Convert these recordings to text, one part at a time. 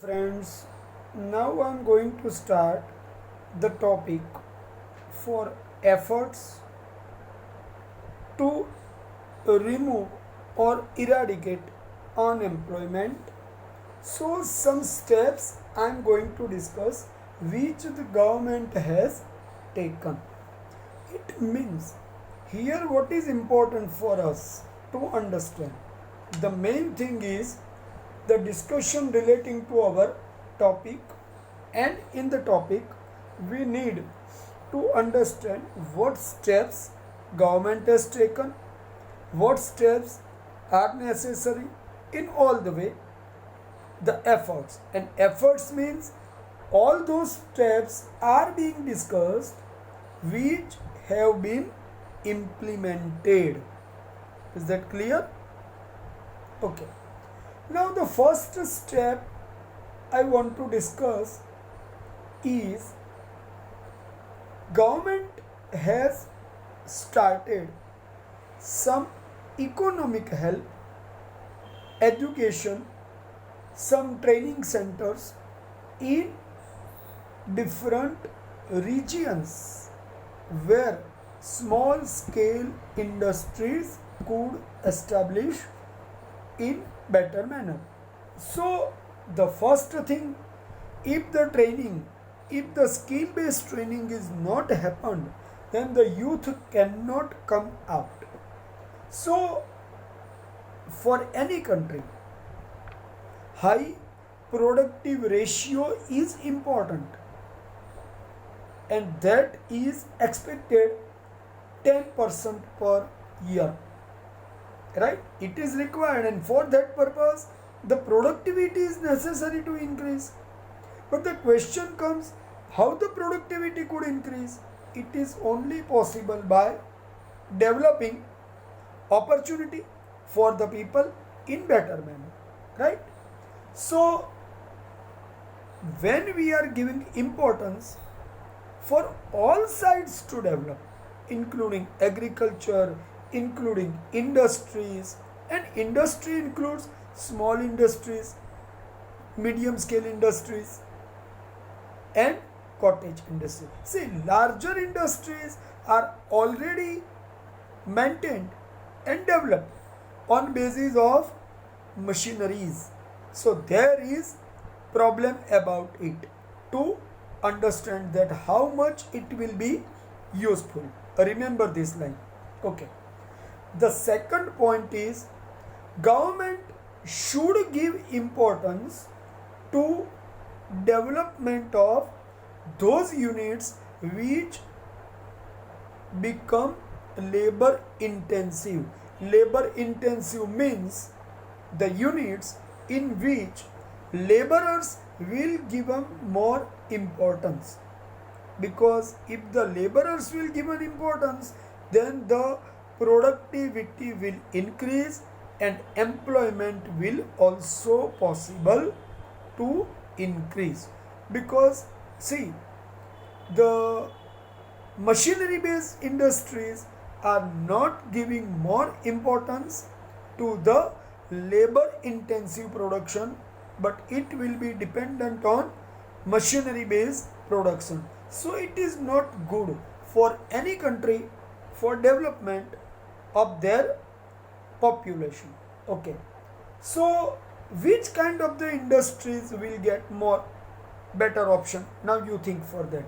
friends, now I'm going to start the topic for efforts to remove or eradicate unemployment. So, some steps I'm going to discuss which the government has taken. It means here what is important for us to understand. The main thing is the discussion relating to our topic, and in the topic we need to understand what steps government has taken, what steps are necessary in all the way, the efforts, and efforts means all those steps are being discussed which have been implemented. Is that clear? Okay. Now the first step I want to discuss is government has started some economic help, education, some training centers in different regions where small scale industries could establish in better manner. So the first thing, if the skill based training is not happened, then the youth cannot come out. So for any country, high productive ratio is important, and that is expected 10% per year, right? It is required, and for that purpose the productivity is necessary to increase. But the question comes, how the productivity could increase? It is only possible by developing opportunity for the people in better manner, right? So when we are giving importance for all sides to develop, including agriculture, including industries, and industry includes small industries, medium scale industries, and cottage industry. See, larger industries are already maintained and developed on basis of machineries. So there is problem about it to understand that how much it will be useful. Remember this line. Okay. The second point is government should give importance to development of those units which become labor intensive. Labor intensive means the units in which laborers will give them more importance, because if the laborers will give an importance, then the productivity will increase and employment will also possible to increase. Because see, the machinery based industries are not giving more importance to the labor intensive production, but it will be dependent on machinery based production. So it is not good for any country for development of their population. Okay. So which kind of the industries will get more better option? Now you think for that.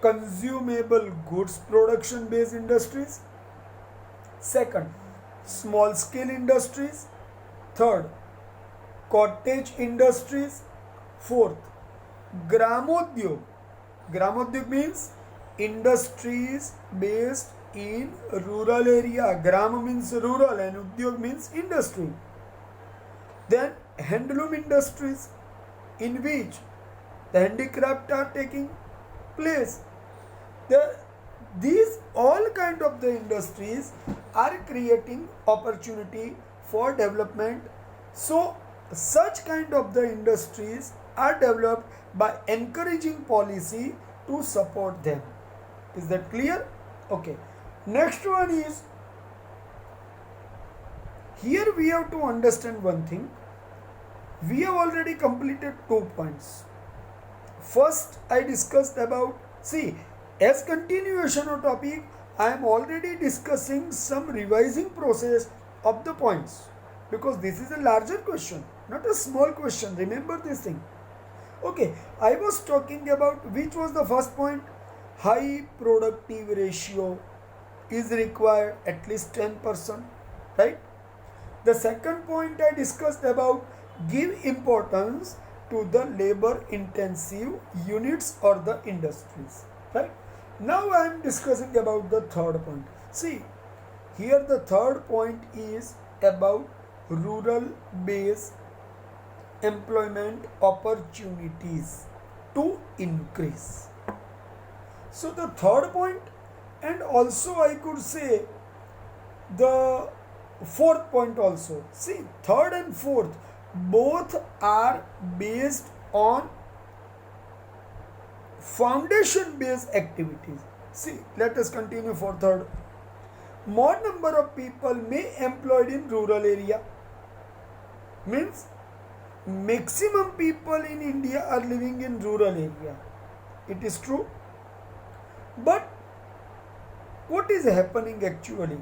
Consumable goods production based industries. Second, small scale industries. Third, cottage industries. Fourth, gramodyog. Gramodyog means industries based in rural area. Gram means rural and udyog means industry. Then handloom industries, in which the handicraft are taking place. These all kind of the industries are creating opportunity for development. So such kind of the industries are developed by encouraging policy to support them. Is that clear? Okay. Next one is, here we have to understand one thing. We have already completed 2 points. First, I discussed about, see, as continuation of topic, I am already discussing some revising process of the points, because this is a larger question, not a small question. Remember this thing. Okay, I was talking about, which was the first point? High productive ratio is required, at least 10%, right? The second point I discussed about, give importance to the labor intensive units or the industries, right? Now I am discussing about the third point. See, here the third point is about rural based employment opportunities to increase. So the third point, and also I could say the fourth point also. See, third and fourth both are based on foundation based activities. See, let us continue for third. More number of people may employed in rural area, means maximum people in India are living in rural area. It is true, but what is happening actually?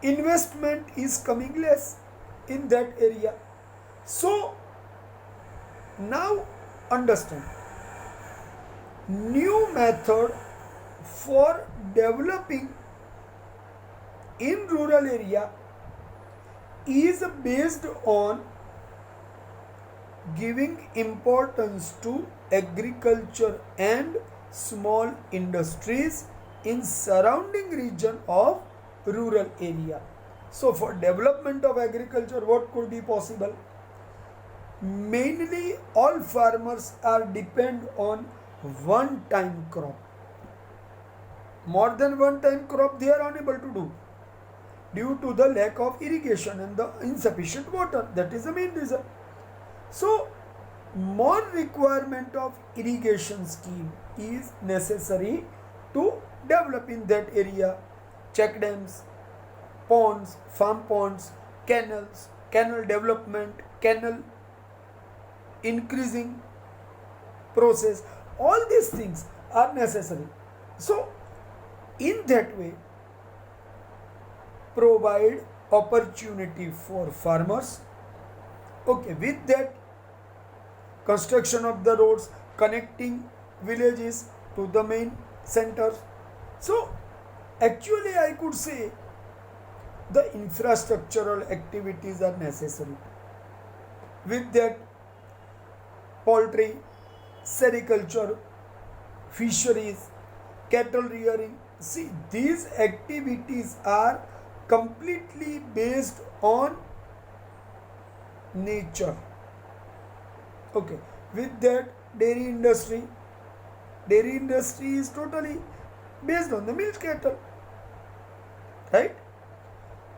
Investment is coming less in that area. So now understand, new method for developing in rural area is based on giving importance to agriculture and small industries in surrounding region of rural area. So for development of agriculture, what could be possible? Mainly all farmers are depend on one time crop. More than one time crop they are unable to do due to the lack of irrigation and the insufficient water. That is the main reason. So more requirement of irrigation scheme is necessary to develop in that area. Check dams, ponds, farm ponds, canals, canal development, canal increasing process, all these things are necessary. So in that way, provide opportunity for farmers. Okay, with that, construction of the roads connecting villages to the main centers. So actually I could say the infrastructural activities are necessary. With that, poultry, sericulture, fisheries, cattle rearing, see, these activities are completely based on nature. Okay, with that, dairy industry is totally based on the milk cattle, right?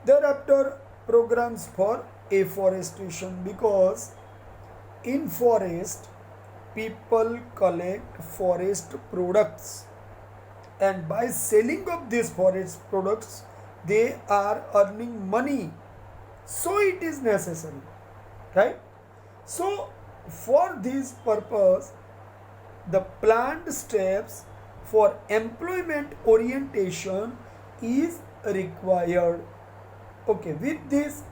Thereafter, programs for afforestation, because in forest people collect forest products, and by selling of these forest products they are earning money. So it is necessary, right? So for this purpose, the planned steps for employment orientation is required. Okay, with this,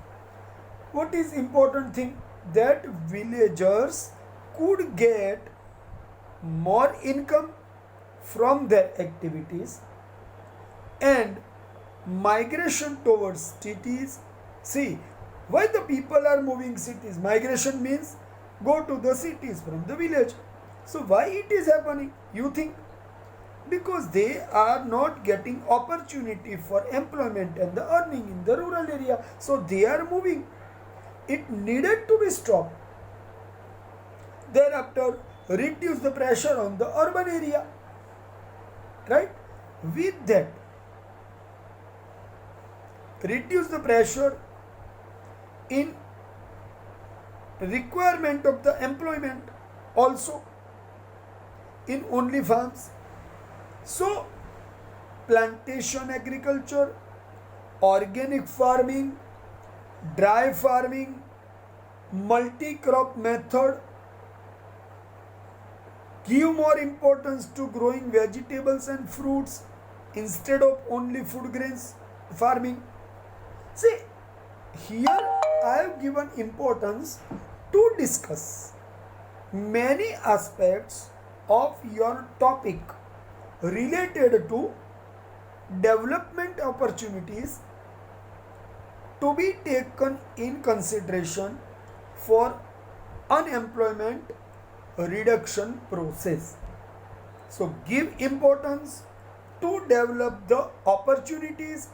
what is important thing? That villagers could get more income from their activities, and migration towards cities. See, why the people are moving cities? Migration means go to the cities from the village. So why it is happening? You think? Because they are not getting opportunity for employment and the earning in the rural area. So they are moving. It needed to be stopped. Thereafter, reduce the pressure on the urban area. Right? With that, reduce the pressure in requirement of the employment also in only farms. So plantation agriculture, organic farming, dry farming, multi-crop method, give more importance to growing vegetables and fruits instead of only food grains farming. See, here I have given importance to discuss many aspects of your topic related to development opportunities to be taken in consideration for unemployment reduction process. So give importance to develop the opportunities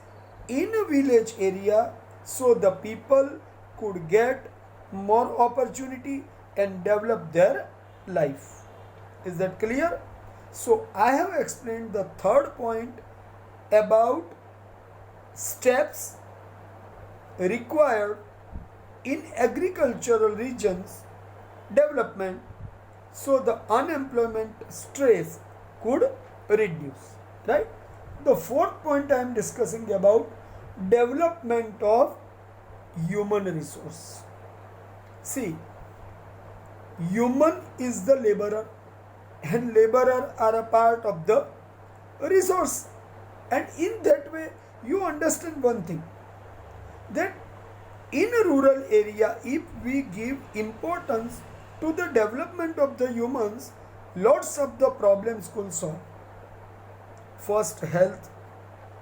in a village area so the people could get more opportunity and develop their life. Is that clear? So I have explained the third point about steps required in agricultural regions development so the unemployment stress could reduce, right? The fourth point I am discussing about development of human resource. See, human is the laborer and laborer are a part of the resource, and in that way you understand one thing, that in a rural area if we give importance to the development of the humans, lots of the problems could solve. First, health;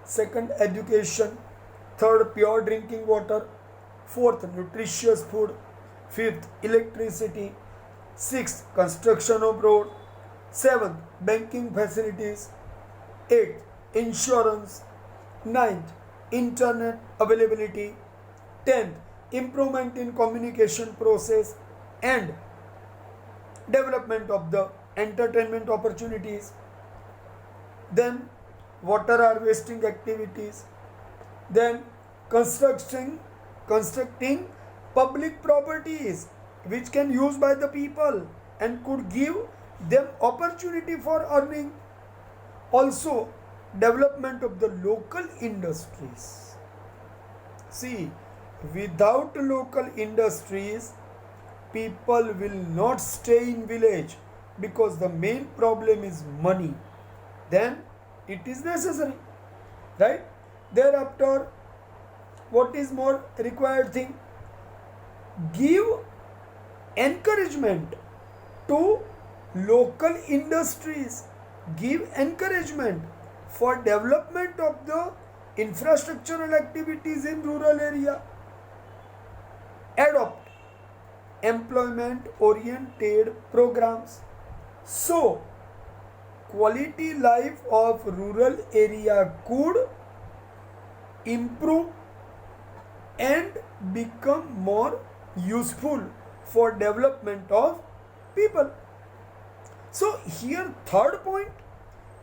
second, education; third, pure drinking water; fourth, nutritious food; fifth, electricity; sixth, construction of road; seventh, banking facilities; eighth, insurance; ninth, internet availability; 10th, improvement in communication process and development of the entertainment opportunities; then water harvesting activities; then constructing public properties which can use by the people and could give them opportunity for earning; also development of the local industries. See, without local industries people will not stay in village because the main problem is money. Then it is necessary, right? Thereafter, what is more required thing? Give encouragement to local industries, give encouragement for development of the infrastructural activities in rural area, adopt employment oriented programs so quality life of rural area could improve and become more useful for development of people. So here third point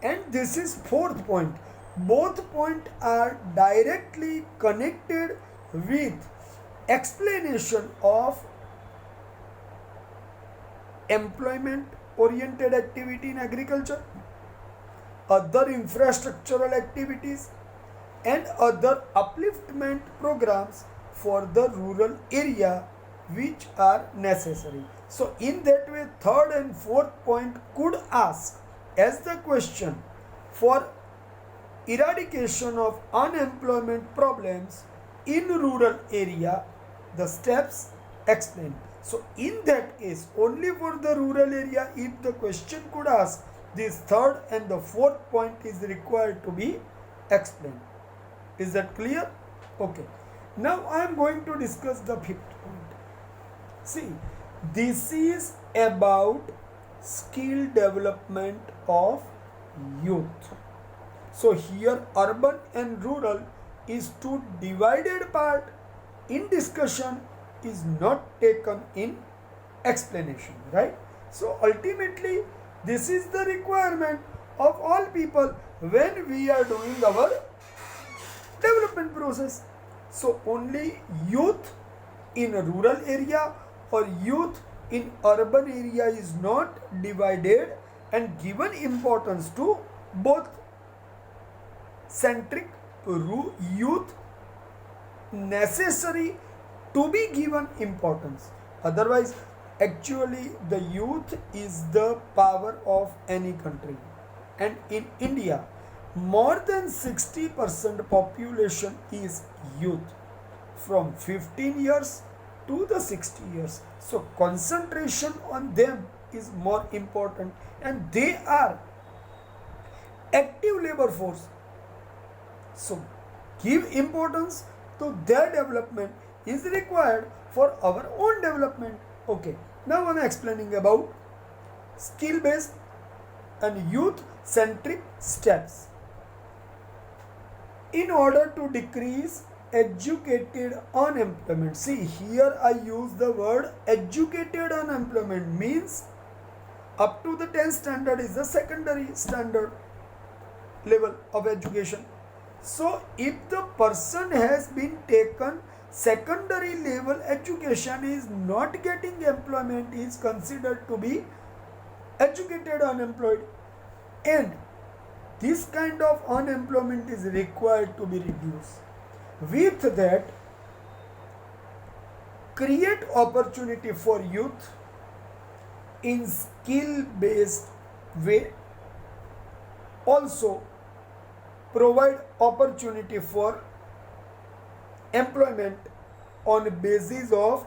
and this is fourth point. Both points are directly connected with explanation of employment oriented activity in agriculture, other infrastructural activities and other upliftment programs for the rural area which are necessary. So in that way third and fourth point could ask as the question for eradication of unemployment problems in rural area, the steps explained. So in that case only for the rural area if the question could ask, this third and the fourth point is required to be explained. Is that clear? Okay. Now I am going to discuss the fifth point. See, this is about skill development of youth. So here urban and rural is two divided part in discussion, is not taken in explanation, right? So ultimately this is the requirement of all people when we are doing our development process. So only youth in a rural area or youth in urban area is not divided and given importance to both centric youth necessary to be given importance. Otherwise, actually, the youth is the power of any country. And in India, more than 60% population is youth from 15 years to the 60 years. So, concentration on them is more important, and they are active labor force. So, give importance to their development is required for our own development. Okay, now I'm explaining about skill based and youth centric steps. In order to decrease educated unemployment, see here I use the word educated unemployment, means up to the 10th standard is the secondary standard level of education. So if the person has been taken secondary level education, is not getting employment, is considered to be educated unemployed, and this kind of unemployment is required to be reduced. With that, create opportunity for youth in skill based way. Also provide opportunity for employment on basis of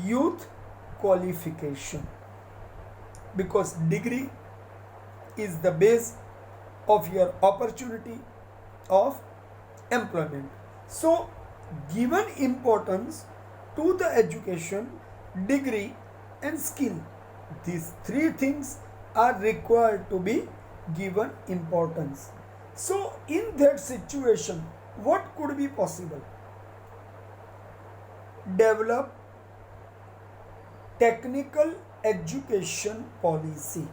youth qualification, because degree is the base of your opportunity of employment. So given importance to the education, degree and skill, these three things are required to be given importance. So in that situation, what could be possible? Develop technical education policy.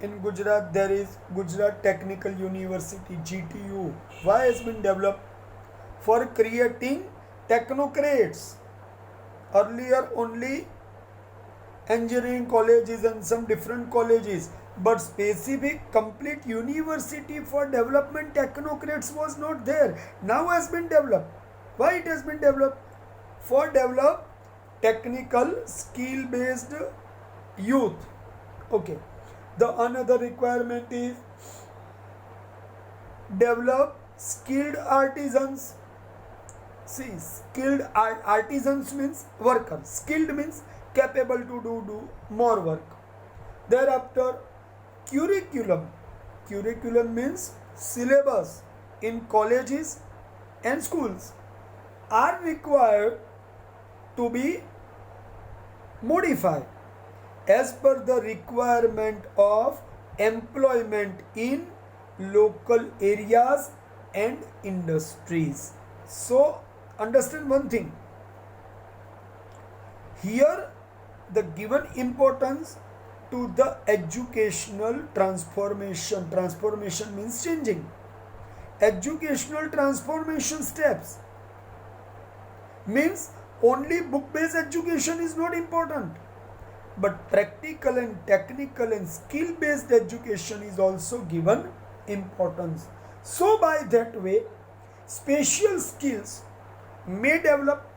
In Gujarat, there is Gujarat Technical University, GTU. Why has been developed? For creating technocrats. Earlier only engineering colleges and some different colleges, but specific complete university for development technocrats was not there. Now has been developed. Why it has been developed? For develop technical skill based youth. Okay. The another requirement is develop skilled artisans. See, skilled artisans means worker. Skilled means capable to do more work. Thereafter, curriculum. Curriculum means syllabus in colleges and schools are required to be modified as per the requirement of employment in local areas and industries. So understand one thing, here the given importance to the educational transformation. Transformation means changing. Educational transformation steps means only book based education is not important, but practical and technical and skill based education is also given importance. So by that way, special skills may develop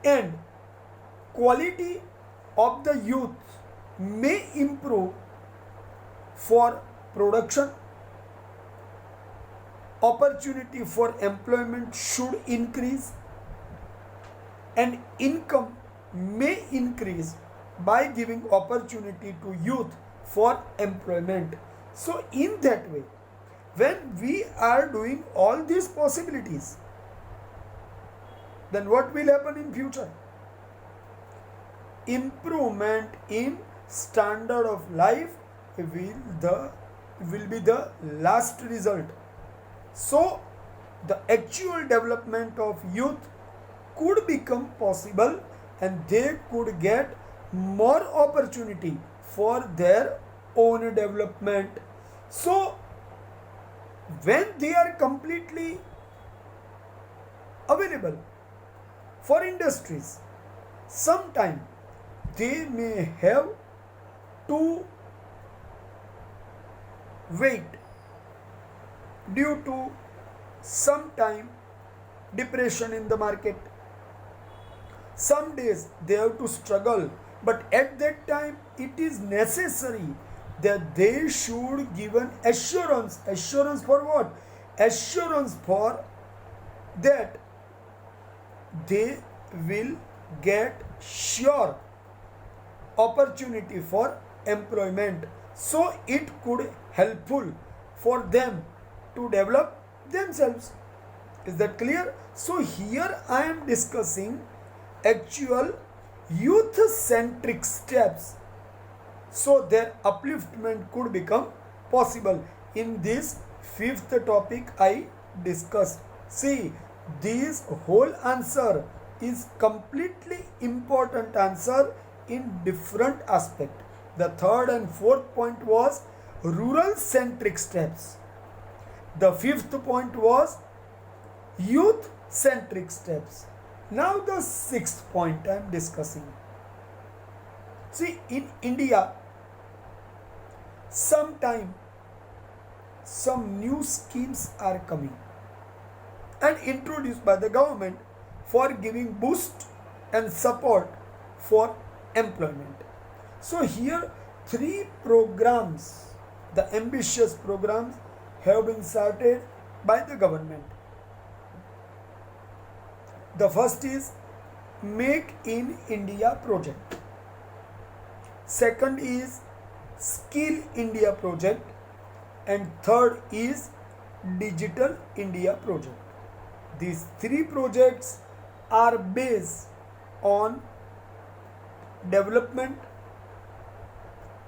and quality of the youth may improve for production. Opportunity for employment should increase and income may increase by giving opportunity to youth for employment. So in that way, when we are doing all these possibilities, then what will happen in future? Improvement in standard of life will be the last result. So the actual development of youth could become possible and they could get more opportunity for their own development. So when they are completely available for industries, sometime they may have to wait due to sometime depression in the market. Some days they have to struggle, but at that time it is necessary that they should give an assurance. Assurance for what? Assurance for that they will get sure opportunity for employment, so it could helpful for them to develop themselves. Is that clear? So here I am discussing actual youth centric steps so their upliftment could become possible. In this fifth topic I discussed. See, this whole answer is completely important answer in different aspect. The third and fourth point was rural centric steps. The fifth point was youth centric steps. Now the sixth point I am discussing. See, in India, sometime some new schemes are coming and introduced by the government for giving boost and support for employment. So here three programs, the ambitious programs, have been started by the government. The first is Make in India project. Second is Skill India project. And third is Digital India project. These three projects are based on development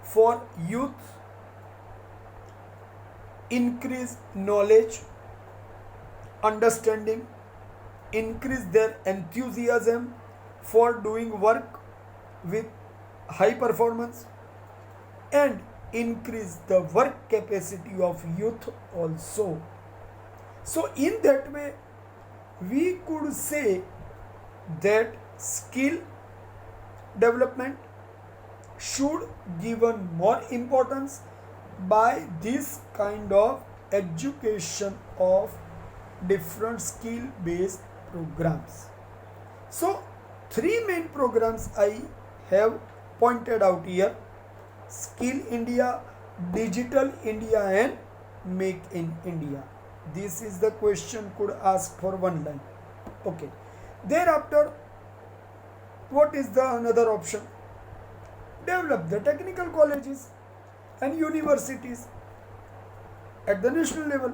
for youth, increase knowledge, understanding, increase their enthusiasm for doing work with high performance, and increase the work capacity of youth also. So in that way we could say that skill development should given more importance by this kind of education of different skill based programs. So three main programs I have pointed out here: Skill India, Digital India and Make in India. This is the question could ask for one line. Okay. Thereafter, what is the another option? Develop the technical colleges and universities at the national level.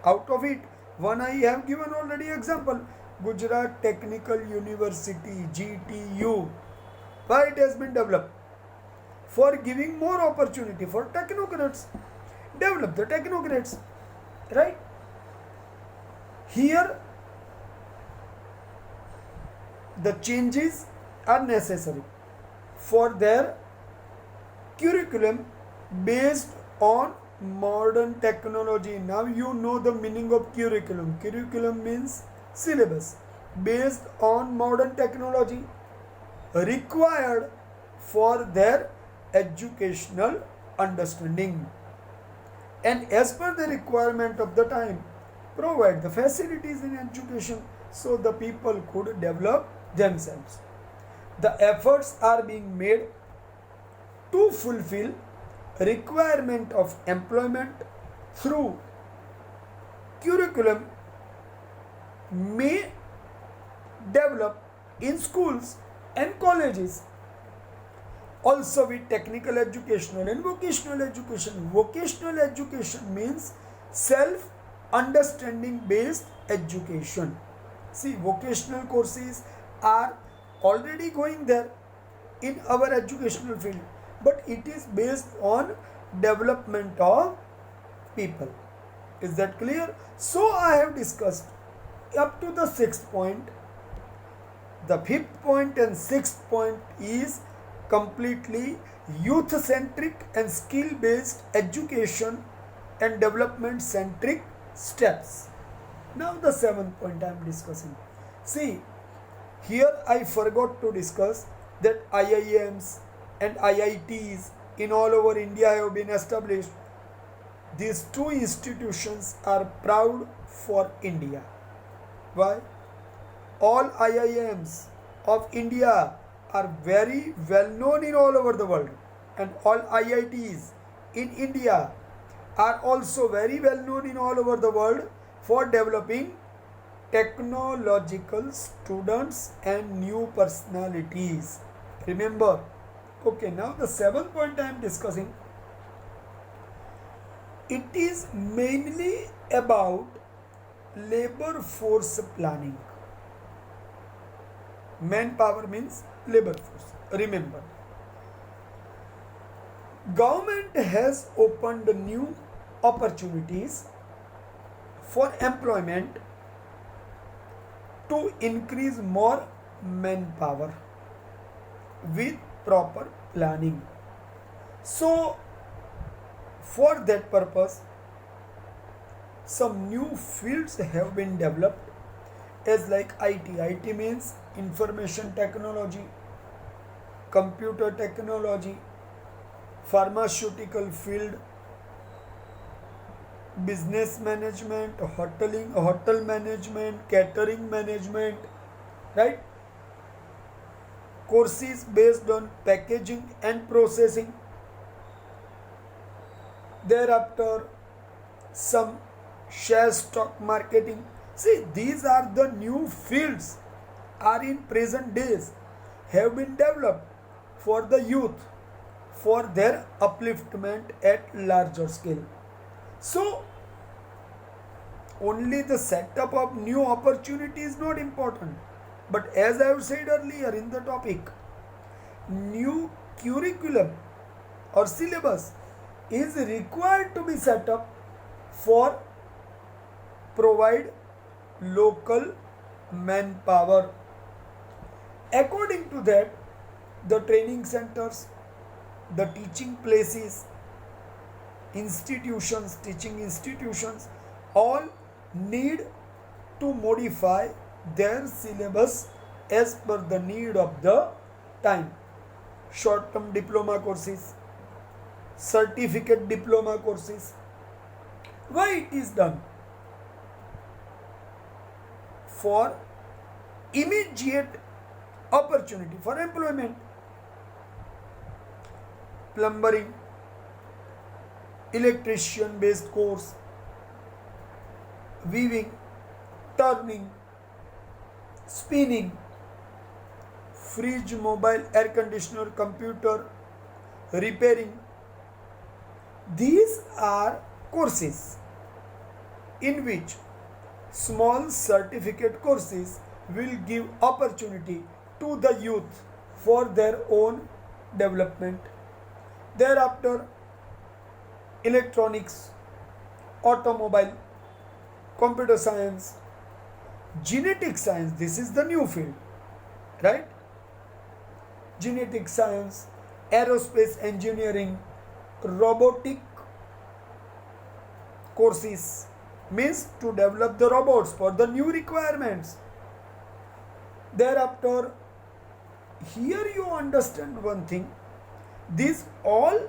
Out of it, one I have given already example, Gujarat Technical University, GTU. Why it has been developed? For giving more opportunity for technocrats. Develop the technocrats. Right? Here, the changes are necessary for their curriculum based on modern technology. Now you know the meaning of curriculum. Curriculum means syllabus based on modern technology required for their educational understanding, and as per the requirement of the time provide the facilities in education so the people could develop themselves. The efforts are being made to fulfill requirement of employment through curriculum may develop in schools and colleges. Also with technical educational and vocational education. Vocational education means self-understanding based education. See, vocational courses are already going there in our educational field, but it is based on development of people. Is that clear? So I have discussed up to the sixth point. The fifth point and sixth point is completely youth centric and skill based education and development centric steps. Now the seventh point I am discussing. See, here I forgot to discuss that IIMs and IITs in all over India have been established. These two institutions are proud for India. Why? All IIMs, of India are very well known in all over the world, and all IITs in India are also very well known in all over the world for developing technological students and new personalities. Remember, okay, now the seventh point I am discussing, it is mainly about labor force planning. Manpower means labor force. Remember, government has opened new opportunities for employment to increase more manpower with proper planning. So, for that purpose, some new fields have been developed as like IT. IT means information technology, computer technology, pharmaceutical field, business management, hotel management, catering management, right? Courses based on packaging and processing. Thereafter, some share stock marketing. See, these are the new fields are in present days have been developed for the youth for their upliftment at larger scale. So, only the setup of new opportunity is not important, but as I have said earlier in the topic, new curriculum or syllabus is required to be set up for provide local manpower. According to that, the training centers, the teaching places, institutions, teaching institutions, all need to modify their syllabus as per the need of the time. Short-term diploma courses, certificate diploma courses. Why it is done? For immediate opportunity for employment. Plumbering, electrician based course, weaving, turning, spinning, fridge, mobile, air conditioner, computer, repairing. These are courses in which small certificate courses will give opportunity to the youth for their own development. Thereafter, electronics, automobile, computer science, genetic science, this is the new field, right? Genetic science, aerospace engineering, robotic courses means to develop the robots for the new requirements. Thereafter, here you understand one thing, these all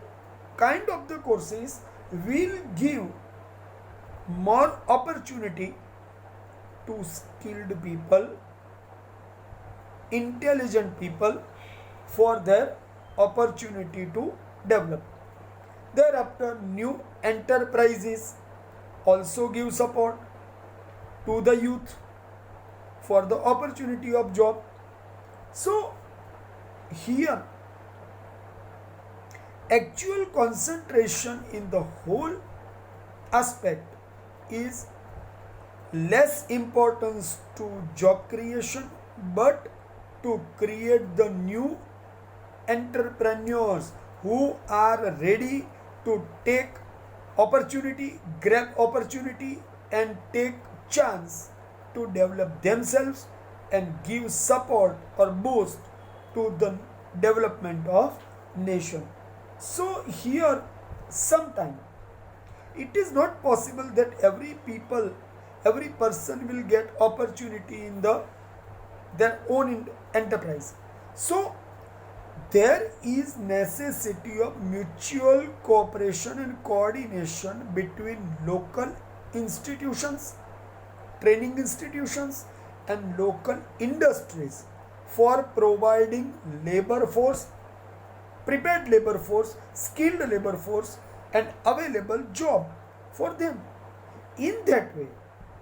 kind of the courses will give more opportunity to skilled people, intelligent people for their opportunity to develop. Thereafter, new enterprises also give support to the youth for the opportunity of job. So, here actual concentration in the whole aspect is less importance to job creation but to create the new entrepreneurs who are ready to take opportunity, grab opportunity and take chance to develop themselves and give support or boost to the development of nation. So here sometime it is not possible that every person will get opportunity in their own enterprise. So there is necessity of mutual cooperation and coordination between local institutions, training institutions and local industries for providing labor force, prepared labor force, skilled labor force, and available job for them. In that way,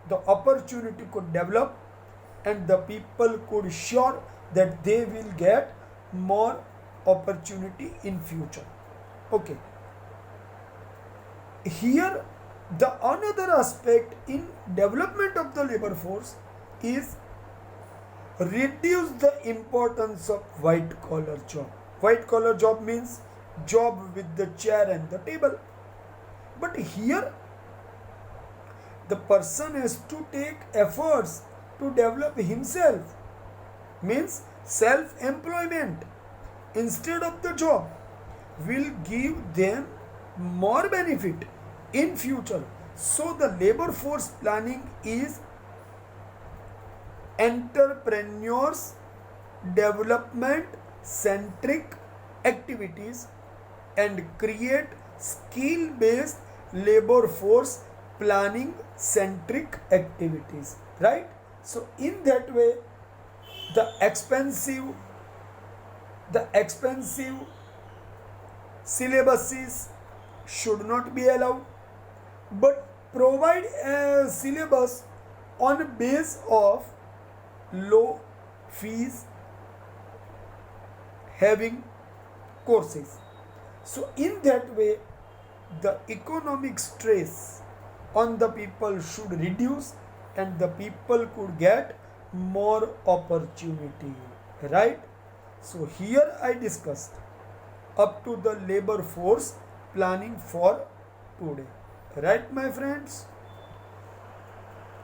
the opportunity could develop and the people could sure that they will get more opportunity in future. Okay, here the another aspect in development of the labor force is reduce the importance of white collar job. White collar job means job with the chair and the table. But here the person has to take efforts to develop himself, means self employment instead of the job will give them more benefit in future. So the labor force planning is entrepreneurs development centric activities and create skill based labor force planning centric activities, right? So in that way the expensive syllabuses should not be allowed, but provide a syllabus on base of low fees having courses. So in that way the economic stress on the people should reduce and the people could get more opportunity, right? So here I discussed up to the labor force planning for today, right my friends?